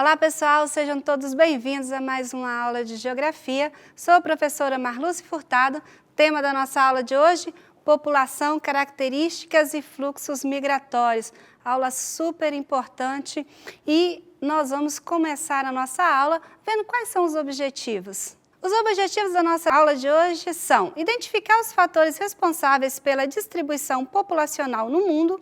Olá pessoal, sejam todos bem-vindos a mais uma aula de Geografia. Sou a professora Marluce Furtado. Tema da nossa aula de hoje, população, características e fluxos migratórios. Aula super importante e nós vamos começar a nossa aula vendo quais são os objetivos. Os objetivos da nossa aula de hoje são identificar os fatores responsáveis pela distribuição populacional no mundo,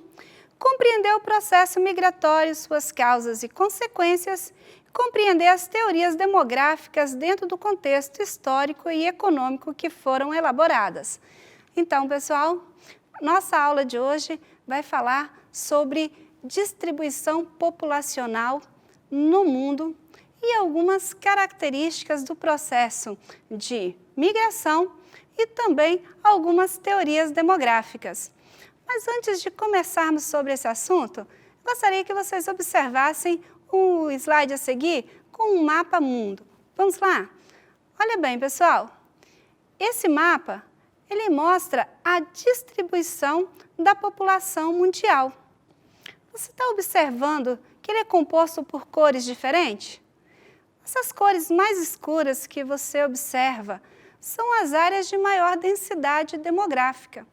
compreender o processo migratório, suas causas e consequências, compreender as teorias demográficas dentro do contexto histórico e econômico que foram elaboradas. Então, pessoal, nossa aula de hoje vai falar sobre distribuição populacional no mundo e algumas características do processo de migração e também algumas teorias demográficas. Mas antes de começarmos sobre esse assunto, gostaria que vocês observassem o slide a seguir com um mapa mundo. Vamos lá? Olha bem, pessoal, esse mapa ele mostra a distribuição da população mundial. Você está observando que ele é composto por cores diferentes? Essas cores mais escuras que você observa são as áreas de maior densidade demográfica.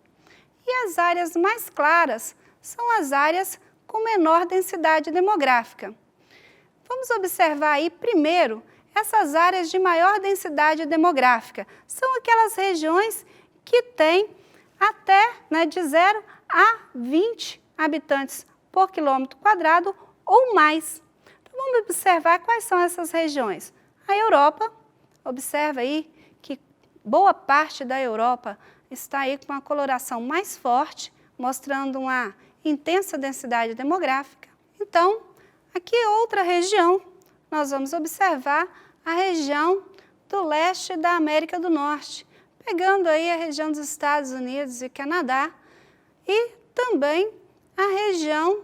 E as áreas mais claras são as áreas com menor densidade demográfica. Vamos observar aí primeiro essas áreas de maior densidade demográfica. São aquelas regiões que têm até de 0 a 20 habitantes por quilômetro quadrado ou mais. Então, vamos observar quais são essas regiões. A Europa, observa aí que boa parte da Europa está aí com uma coloração mais forte, mostrando uma intensa densidade demográfica. Então, aqui outra região, nós vamos observar a região do leste da América do Norte, pegando aí a região dos Estados Unidos e Canadá e também a região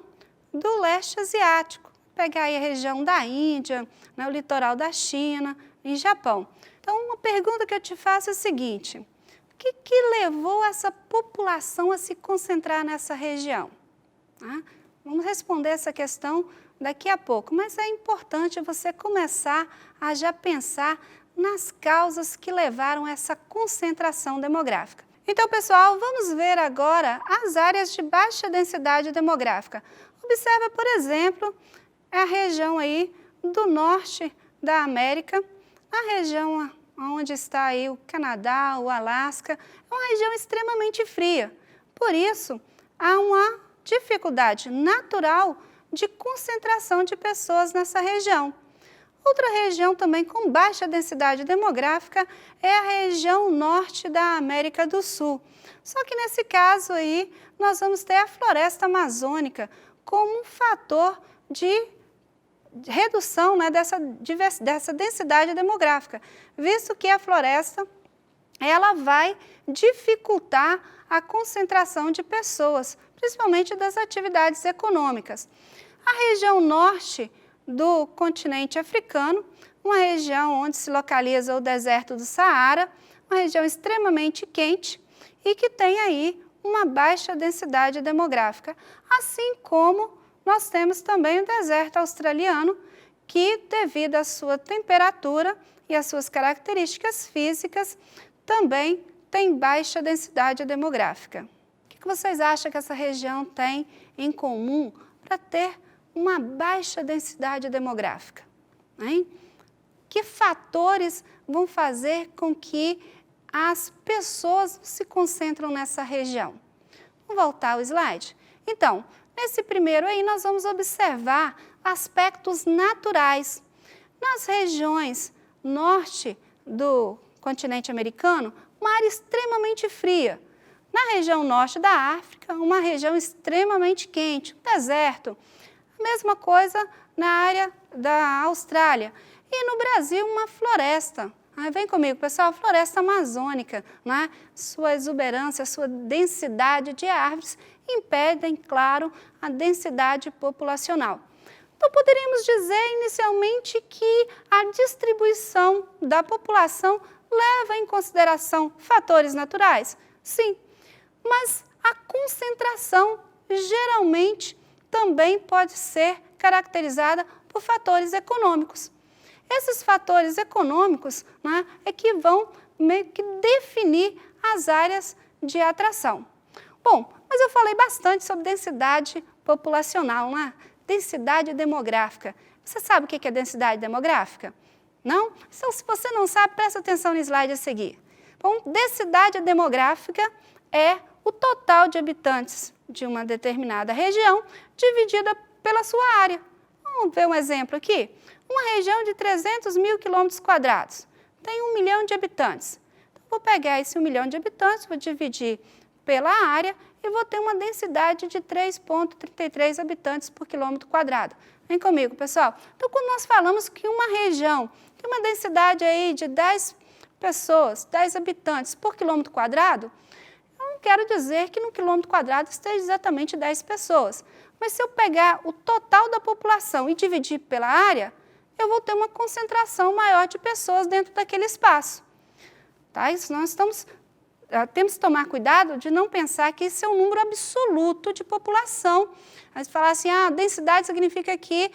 do leste asiático, pegar aí a região da Índia, o litoral da China e Japão. Então, uma pergunta que eu te faço é a seguinte: o que levou essa população a se concentrar nessa região? Vamos responder essa questão daqui a pouco, mas é importante você começar a já pensar nas causas que levaram a essa concentração demográfica. Então, pessoal, vamos ver agora as áreas de baixa densidade demográfica. Observa, por exemplo, a região aí do norte da América, a região onde está aí o Canadá, o Alasca, é uma região extremamente fria. Por isso, há uma dificuldade natural de concentração de pessoas nessa região. Outra região também com baixa densidade demográfica é a região norte da América do Sul. Só que nesse caso aí, nós vamos ter a floresta amazônica como um fator de redução dessa densidade demográfica, visto que a floresta ela vai dificultar a concentração de pessoas, principalmente das atividades econômicas. A região norte do continente africano, uma região onde se localiza o deserto do Saara, uma região extremamente quente e que tem aí uma baixa densidade demográfica, assim como nós temos também o deserto australiano, que devido à sua temperatura e às suas características físicas, também tem baixa densidade demográfica. O que vocês acham que essa região tem em comum para ter uma baixa densidade demográfica? Que fatores vão fazer com que as pessoas se concentram nessa região? Vamos voltar ao slide? Então, nesse primeiro aí, nós vamos observar aspectos naturais. Nas regiões norte do continente americano, uma área extremamente fria. Na região norte da África, uma região extremamente quente, um deserto. A mesma coisa na área da Austrália. E no Brasil, uma floresta. Vem comigo, pessoal, floresta amazônica, sua exuberância, sua densidade de árvores impedem, claro, a densidade populacional. Então, poderíamos dizer inicialmente que a distribuição da população leva em consideração fatores naturais? Sim, mas a concentração geralmente também pode ser caracterizada por fatores econômicos. Esses fatores econômicos, né, é que vão meio que definir as áreas de atração. Bom, mas eu falei bastante sobre densidade populacional, né? Densidade demográfica. Você sabe o que é densidade demográfica? Não? Então, se você não sabe, presta atenção no slide a seguir. Bom, densidade demográfica é o total de habitantes de uma determinada região dividida pela sua área. Vamos ver um exemplo aqui? Uma região de 300 mil quilômetros quadrados tem 1 milhão de habitantes. Então, vou pegar esse 1 milhão de habitantes, vou dividir pela área e vou ter uma densidade de 3,33 habitantes por quilômetro quadrado. Vem comigo, pessoal. Então, quando nós falamos que uma região tem uma densidade aí de 10 pessoas, 10 habitantes por quilômetro quadrado, eu não quero dizer que no quilômetro quadrado esteja exatamente 10 pessoas. Mas se eu pegar o total da população e dividir pela área, eu vou ter uma concentração maior de pessoas dentro daquele espaço. Tá? Isso nós temos que tomar cuidado de não pensar que esse é um número absoluto de população. Aí falar assim, densidade significa que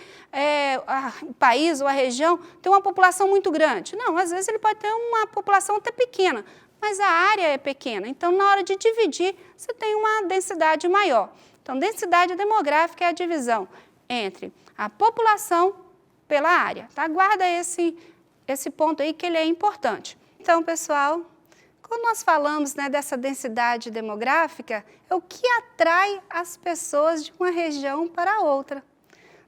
o país ou a região tem uma população muito grande. Não, às vezes ele pode ter uma população até pequena, mas a área é pequena. Então, na hora de dividir, você tem uma densidade maior. Então, densidade demográfica é a divisão entre a população pela área. Tá? Guarda esse ponto aí que ele é importante. Então, pessoal, quando nós falamos, né, dessa densidade demográfica, é o que atrai as pessoas de uma região para outra.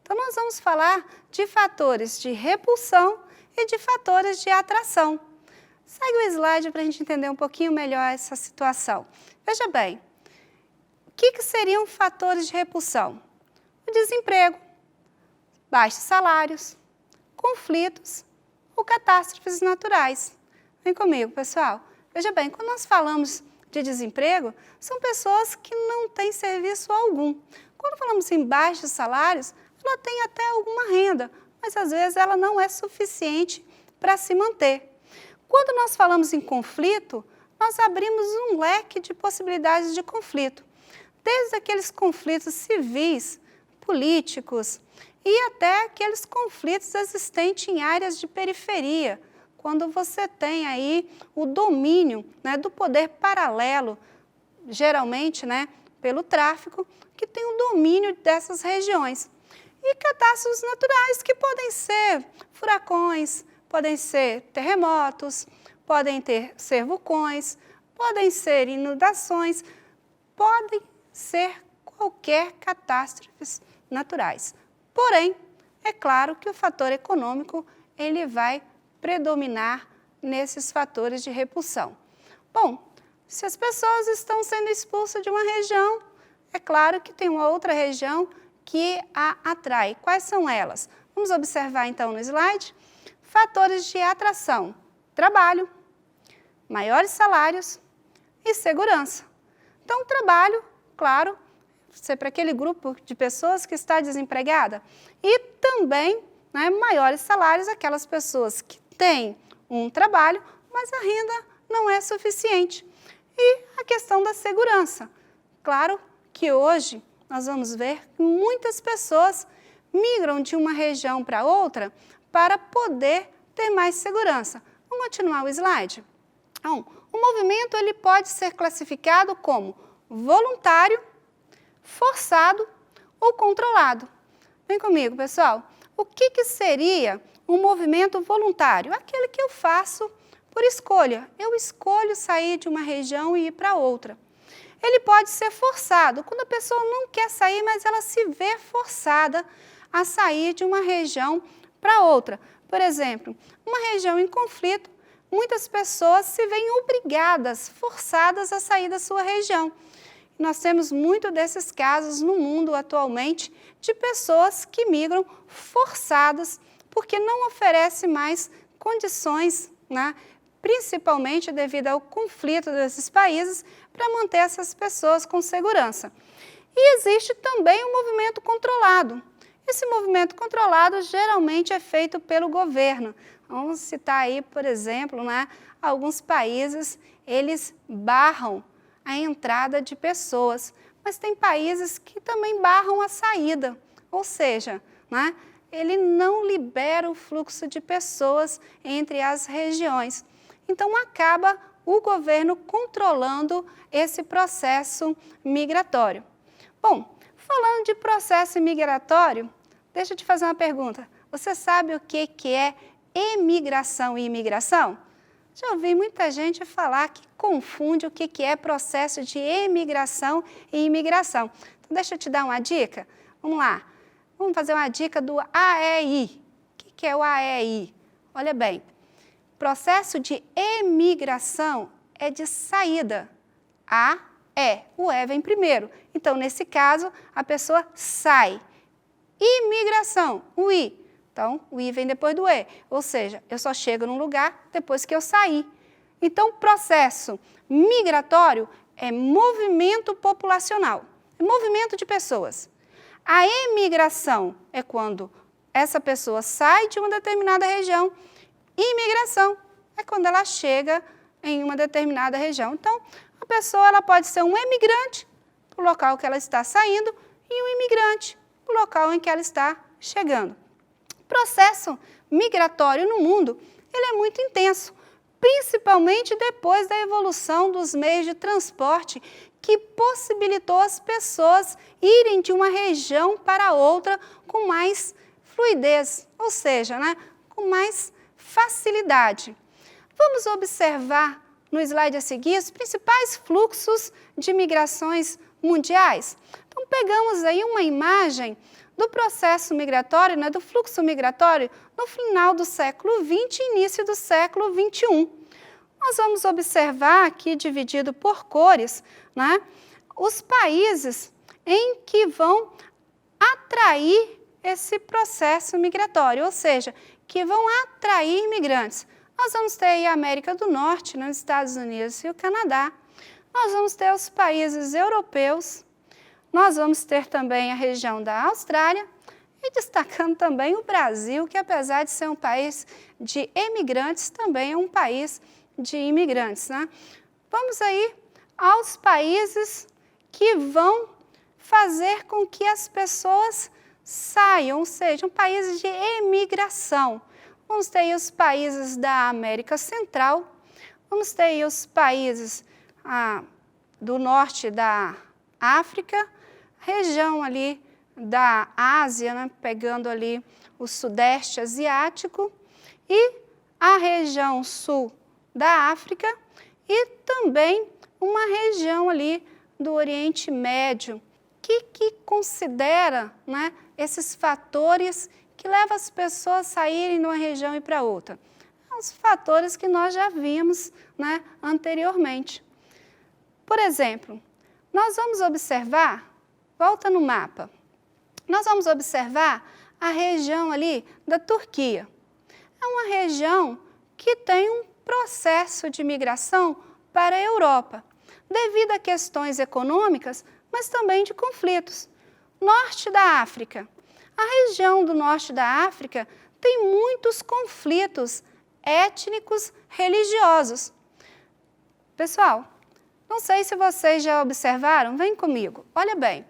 Então, nós vamos falar de fatores de repulsão e de fatores de atração. Segue o slide para a gente entender um pouquinho melhor essa situação. Veja bem, o que seriam fatores de repulsão? O desemprego, baixos salários, conflitos ou catástrofes naturais. Vem comigo, pessoal. Veja bem, quando nós falamos de desemprego, são pessoas que não têm serviço algum. Quando falamos em baixos salários, ela tem até alguma renda, mas às vezes ela não é suficiente para se manter. Quando nós falamos em conflito, nós abrimos um leque de possibilidades de conflito, desde aqueles conflitos civis, políticos e até aqueles conflitos existentes em áreas de periferia, quando você tem aí o domínio, né, do poder paralelo, geralmente, né, pelo tráfico, que tem o domínio dessas regiões. E catástrofes naturais que podem ser furacões, podem ser terremotos, podem ser vulcões, podem ser inundações, podem ser qualquer catástrofes naturais. Porém, é claro que o fator econômico ele vai predominar nesses fatores de repulsão. Bom, se as pessoas estão sendo expulsas de uma região, é claro que tem uma outra região que a atrai. Quais são elas? Vamos observar então no slide. Fatores de atração: trabalho, maiores salários e segurança. Então, o trabalho, claro, ser para aquele grupo de pessoas que está desempregada. E também, né, maiores salários, aquelas pessoas que têm um trabalho, mas a renda não é suficiente. E a questão da segurança. Claro que hoje nós vamos ver que muitas pessoas migram de uma região para outra para poder ter mais segurança. Vamos continuar o slide? Então, o movimento ele pode ser classificado como voluntário, forçado ou controlado. Vem comigo, pessoal. O que seria um movimento voluntário? Aquele que eu faço por escolha. Eu escolho sair de uma região e ir para outra. Ele pode ser forçado, quando a pessoa não quer sair, mas ela se vê forçada a sair de uma região para outra. Por exemplo, uma região em conflito, muitas pessoas se veem obrigadas, forçadas a sair da sua região. Nós temos muito desses casos no mundo atualmente de pessoas que migram forçadas porque não oferece mais condições, né, principalmente devido ao conflito desses países, para manter essas pessoas com segurança. E existe também um movimento controlado. Esse movimento controlado geralmente é feito pelo governo. Vamos citar aí, por exemplo, né, alguns países, eles barram a entrada de pessoas, mas tem países que também barram a saída, ou seja, né, ele não libera o fluxo de pessoas entre as regiões. Então, acaba o governo controlando esse processo migratório. Bom, falando de processo migratório, deixa eu te fazer uma pergunta. Você sabe o que é emigração e imigração? Já ouvi muita gente falar que confunde o que é processo de emigração e imigração. Então, deixa eu te dar uma dica. Vamos lá. Vamos fazer uma dica do AEI. O que é o AEI? Olha bem, processo de emigração é de saída. O E vem primeiro. Então, nesse caso, a pessoa sai. Imigração, o I. Então, o I vem depois do E. Ou seja, eu só chego num lugar depois que eu saí. Então, o processo migratório é movimento populacional, é movimento de pessoas. A emigração é quando essa pessoa sai de uma determinada região. Imigração é quando ela chega em uma determinada região. Então, a pessoa ela pode ser um emigrante para o local que ela está saindo e um imigrante para o local em que ela está chegando. O processo migratório no mundo ele é muito intenso, principalmente depois da evolução dos meios de transporte que possibilitou as pessoas irem de uma região para outra com mais fluidez, ou seja, com mais facilidade. Vamos observar no slide a seguir os principais fluxos de migrações mundiais. Então, pegamos aí uma imagem do processo migratório, do fluxo migratório, no final do século XX e início do século XXI. Nós vamos observar aqui, dividido por cores, os países em que vão atrair esse processo migratório, ou seja, que vão atrair imigrantes. Nós vamos ter aí a América do Norte, nos Estados Unidos e o Canadá. Nós vamos ter os países europeus. Nós vamos ter também a região da Austrália e destacando também o Brasil, que apesar de ser um país de emigrantes, também é um país de imigrantes. Vamos aí aos países que vão fazer com que as pessoas saiam, ou seja, países de emigração. Vamos ter aí os países da América Central, vamos ter aí os países do norte da África, região ali da Ásia, pegando ali o sudeste asiático e a região sul da África e também uma região ali do Oriente Médio, que considera esses fatores que levam as pessoas a saírem de uma região e para outra. Os fatores que nós já vimos anteriormente. Por exemplo, nós vamos observar, volta no mapa, nós vamos observar a região ali da Turquia. É uma região que tem um processo de migração para a Europa, devido a questões econômicas, mas também de conflitos. Norte da África. A região do norte da África tem muitos conflitos étnicos religiosos. Pessoal, não sei se vocês já observaram, vem comigo, olha bem.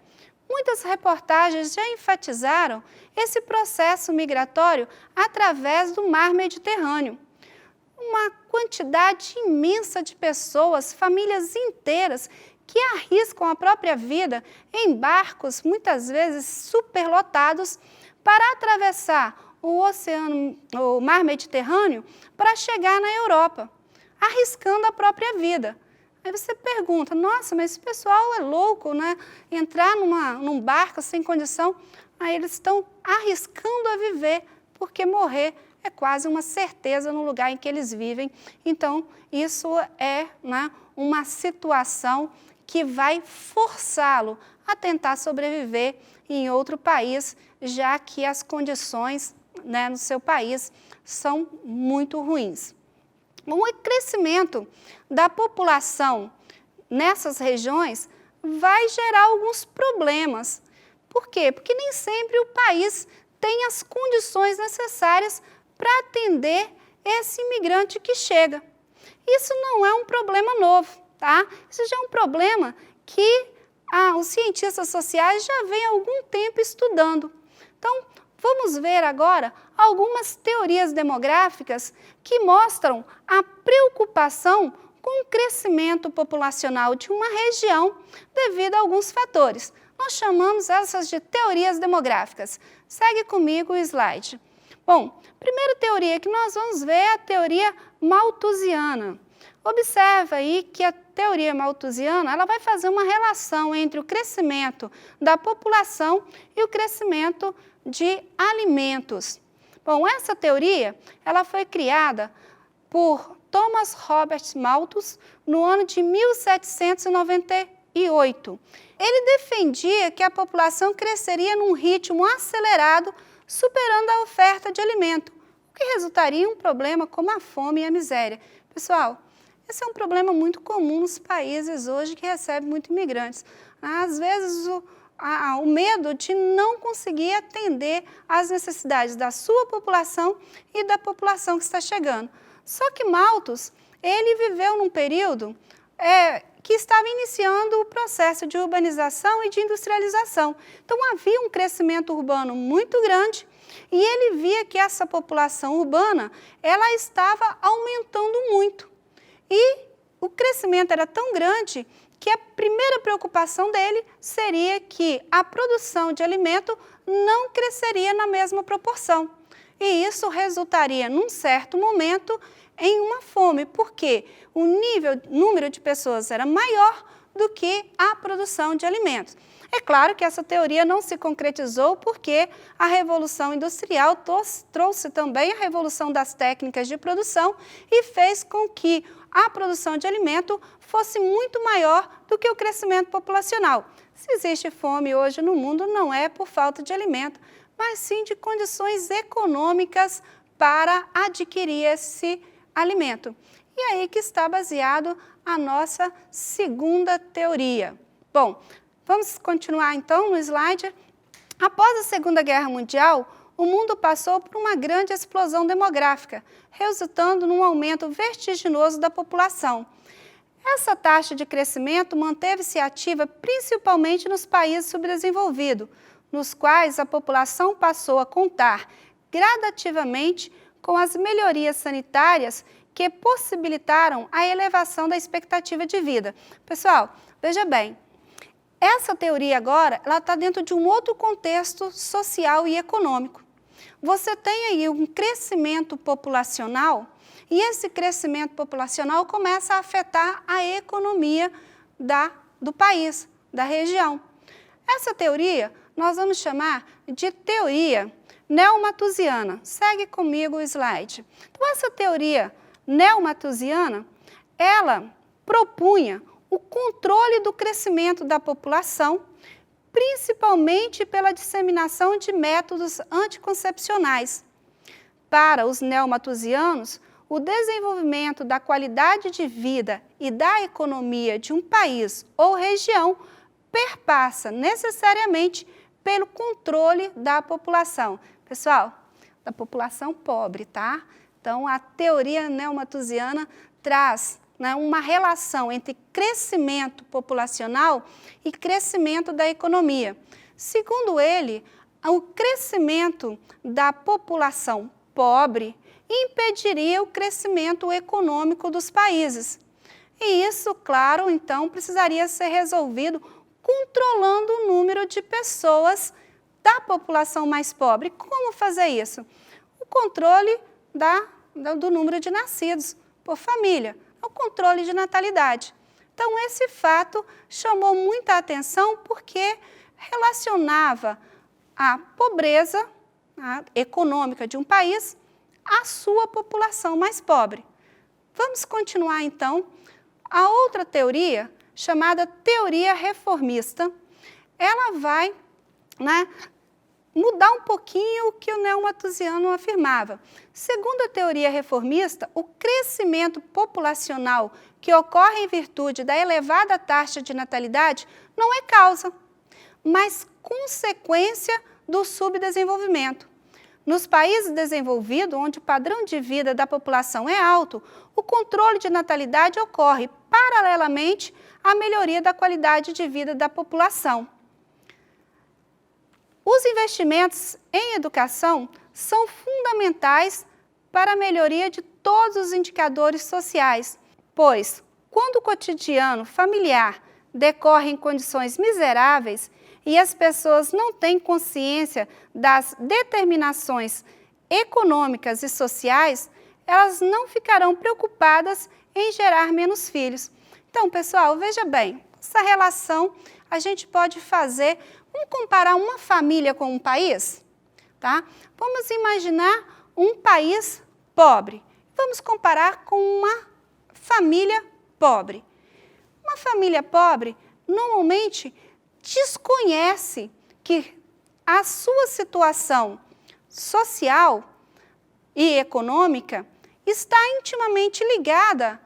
Muitas reportagens já enfatizaram esse processo migratório através do mar Mediterrâneo. Uma quantidade imensa de pessoas, famílias inteiras, que arriscam a própria vida em barcos, muitas vezes superlotados, para atravessar o mar Mediterrâneo para chegar na Europa, arriscando a própria vida. Aí você pergunta, nossa, mas esse pessoal é louco, entrar num barco sem condição. Aí eles estão arriscando a viver, porque morrer é quase uma certeza no lugar em que eles vivem. Então, isso é uma situação que vai forçá-lo a tentar sobreviver em outro país, já que as condições no seu país são muito ruins. O crescimento da população nessas regiões vai gerar alguns problemas. Por quê? Porque nem sempre o país tem as condições necessárias para atender esse imigrante que chega. Isso não é um problema novo, tá? Isso já é um problema que os cientistas sociais já vêm há algum tempo estudando. Então, Vamos ver agora algumas teorias demográficas que mostram a preocupação com o crescimento populacional de uma região devido a alguns fatores. Nós chamamos essas de teorias demográficas. Segue comigo o slide. Bom, primeira teoria que nós vamos ver é a teoria malthusiana. Observa aí que a teoria malthusiana ela vai fazer uma relação entre o crescimento da população e o crescimento de alimentos. Bom, essa teoria ela foi criada por Thomas Robert Malthus no ano de 1798. Ele defendia que a população cresceria num ritmo acelerado, superando a oferta de alimento, o que resultaria em um problema como a fome e a miséria. Pessoal, esse é um problema muito comum nos países hoje que recebem muitos imigrantes. Às vezes, o medo de não conseguir atender às necessidades da sua população e da população que está chegando. Só que Malthus, ele viveu num período que estava iniciando o processo de urbanização e de industrialização. Então, havia um crescimento urbano muito grande e ele via que essa população urbana ela estava aumentando muito. E o crescimento era tão grande que a primeira preocupação dele seria que a produção de alimento não cresceria na mesma proporção. E isso resultaria, num certo momento, em uma fome, porque o número de pessoas era maior do que a produção de alimentos. É claro que essa teoria não se concretizou porque a Revolução Industrial trouxe também a revolução das técnicas de produção e fez com que a produção de alimento fosse muito maior do que o crescimento populacional. Se existe fome hoje no mundo, não é por falta de alimento, mas sim de condições econômicas para adquirir esse alimento. E aí que está baseado a nossa segunda teoria. Bom, vamos continuar então no slide. Após a Segunda Guerra Mundial, o mundo passou por uma grande explosão demográfica, resultando num aumento vertiginoso da população. Essa taxa de crescimento manteve-se ativa principalmente nos países subdesenvolvidos, nos quais a população passou a contar gradativamente com as melhorias sanitárias que possibilitaram a elevação da expectativa de vida. Pessoal, veja bem, essa teoria agora ela está dentro de um outro contexto social e econômico. Você tem aí um crescimento populacional e esse crescimento populacional começa a afetar a economia do país, da região. Essa teoria nós vamos chamar de teoria neomalthusiana. Segue comigo o slide. Então, essa teoria neomalthusiana, ela propunha o controle do crescimento da população, principalmente pela disseminação de métodos anticoncepcionais. Para os neomalthusianos, o desenvolvimento da qualidade de vida e da economia de um país ou região perpassa necessariamente pelo controle da população. Pessoal, da população pobre, tá? Então, a teoria neomalthusiana traz uma relação entre crescimento populacional e crescimento da economia. Segundo ele, o crescimento da população pobre impediria o crescimento econômico dos países. E isso, claro, então, precisaria ser resolvido controlando o número de pessoas da população mais pobre. Como fazer isso? O controle do número de nascidos por família, o controle de natalidade. Então, esse fato chamou muita atenção porque relacionava a pobreza econômica de um país à sua população mais pobre. Vamos continuar, então. A outra teoria, chamada teoria reformista, ela vai mudar um pouquinho o que o neomalthusiano afirmava. Segundo a teoria reformista, o crescimento populacional que ocorre em virtude da elevada taxa de natalidade não é causa, mas consequência do subdesenvolvimento. Nos países desenvolvidos, onde o padrão de vida da população é alto, o controle de natalidade ocorre paralelamente à melhoria da qualidade de vida da população. Os investimentos em educação são fundamentais para a melhoria de todos os indicadores sociais, pois, quando o cotidiano familiar decorre em condições miseráveis e as pessoas não têm consciência das determinações econômicas e sociais, elas não ficarão preocupadas em gerar menos filhos. Então, pessoal, veja bem, essa relação a gente pode fazer, vamos comparar uma família com um país, tá? Vamos imaginar um país pobre, vamos comparar com uma família pobre. Uma família pobre, normalmente, desconhece que a sua situação social e econômica está intimamente ligada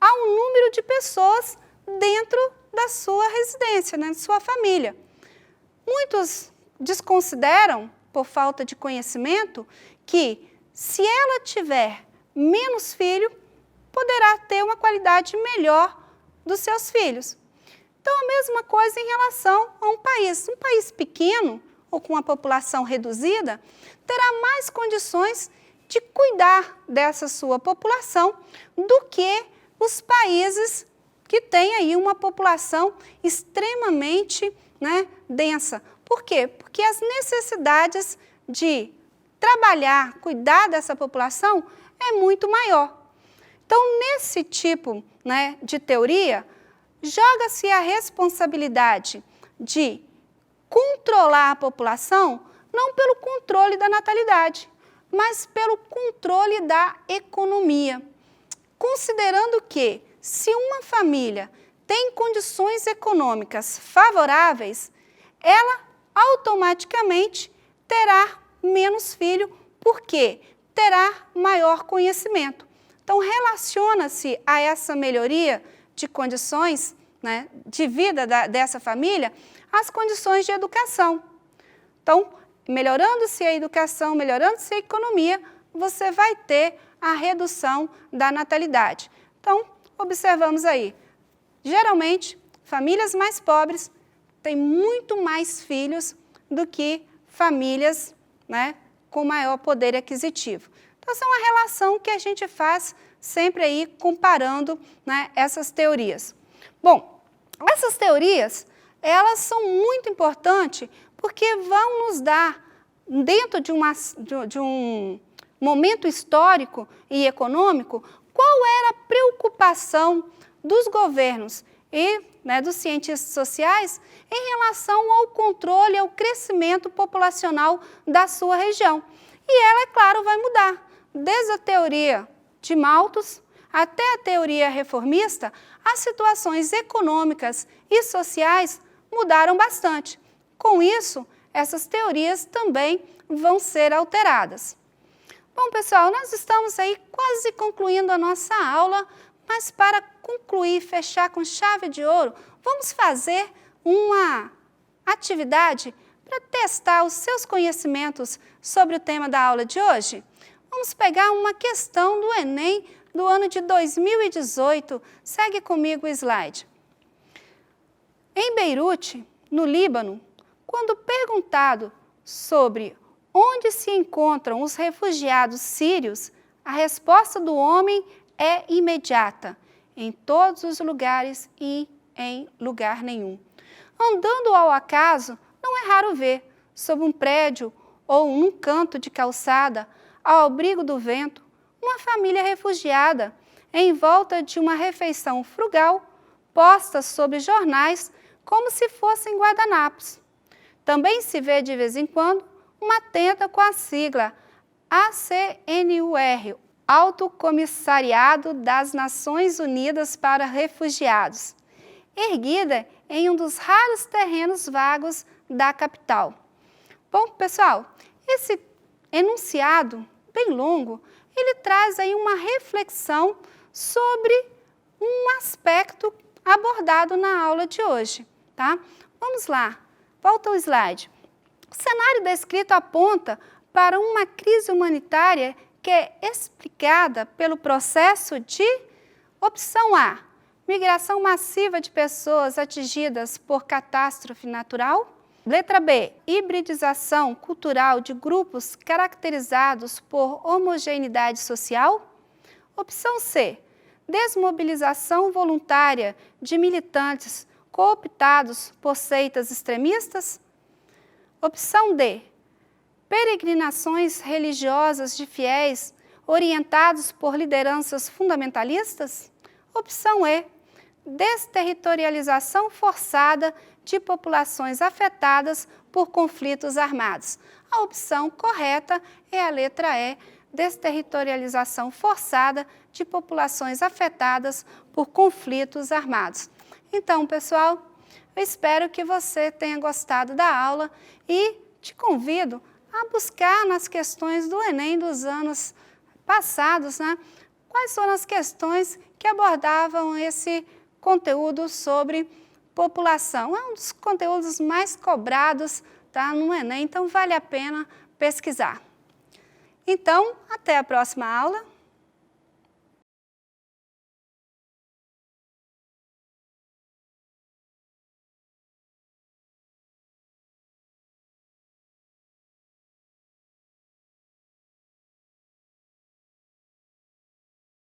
ao número de pessoas dentro da sua residência, né, da sua família. Muitos desconsideram, por falta de conhecimento, que se ela tiver menos filho, poderá ter uma qualidade melhor dos seus filhos. Então, a mesma coisa em relação a um país. Um país pequeno, ou com uma população reduzida, terá mais condições de cuidar dessa sua população do que os países que têm aí uma população extremamente, né, densa. Por quê? Porque as necessidades de trabalhar, cuidar dessa população é muito maior. Então, nesse tipo, né, de teoria, joga-se a responsabilidade de controlar a população, não pelo controle da natalidade, mas pelo controle da economia. Considerando que, se uma família tem condições econômicas favoráveis, ela automaticamente terá menos filho, porque terá maior conhecimento. Então, relaciona-se a essa melhoria de condições, né, de vida dessa família às condições de educação. Então, melhorando-se a educação, melhorando-se a economia, você vai ter a redução da natalidade. Então, observamos aí, geralmente, famílias mais pobres têm muito mais filhos do que famílias, né, com maior poder aquisitivo. Então, essa é uma relação que a gente faz sempre aí comparando, né, essas teorias. Bom, essas teorias, elas são muito importantes porque vão nos dar, dentro de um momento histórico e econômico, qual era a preocupação dos governos e, né, dos cientistas sociais em relação ao controle, ao crescimento populacional da sua região. E ela, é claro, vai mudar. Desde a teoria de Malthus até a teoria reformista, as situações econômicas e sociais mudaram bastante. Com isso, essas teorias também vão ser alteradas. Bom, pessoal, nós estamos aí quase concluindo a nossa aula, mas para concluir, fechar com chave de ouro, vamos fazer uma atividade para testar os seus conhecimentos sobre o tema da aula de hoje. Vamos pegar uma questão do Enem do ano de 2018. Segue comigo o slide. Em Beirute, no Líbano, quando perguntado sobre onde se encontram os refugiados sírios, a resposta do homem é imediata: em todos os lugares e em lugar nenhum. Andando ao acaso, não é raro ver, sob um prédio ou num canto de calçada, ao abrigo do vento, uma família refugiada, em volta de uma refeição frugal, posta sobre jornais como se fossem guardanapos. Também se vê de vez em quando uma tenda com a sigla ACNUR, Alto Comissariado das Nações Unidas para Refugiados, erguida em um dos raros terrenos vagos da capital. Bom, pessoal, esse enunciado bem longo, ele traz aí uma reflexão sobre um aspecto abordado na aula de hoje, tá? Vamos lá, volta ao slide. O cenário descrito aponta para uma crise humanitária que é explicada pelo processo de opção A, migração massiva de pessoas atingidas por catástrofe natural, Letra B, hibridização cultural de grupos caracterizados por homogeneidade social. Opção C, desmobilização voluntária de militantes cooptados por seitas extremistas. Opção D, peregrinações religiosas de fiéis orientados por lideranças fundamentalistas. Opção E, desterritorialização forçada de populações afetadas por conflitos armados. A opção correta é a letra E, desterritorialização forçada de populações afetadas por conflitos armados. Então, pessoal, eu espero que você tenha gostado da aula e te convido a buscar nas questões do Enem dos anos passados, né? Quais foram as questões que abordavam esse conteúdo sobre população. É um dos conteúdos mais cobrados, tá, no Enem, então vale a pena pesquisar. Então, até a próxima aula.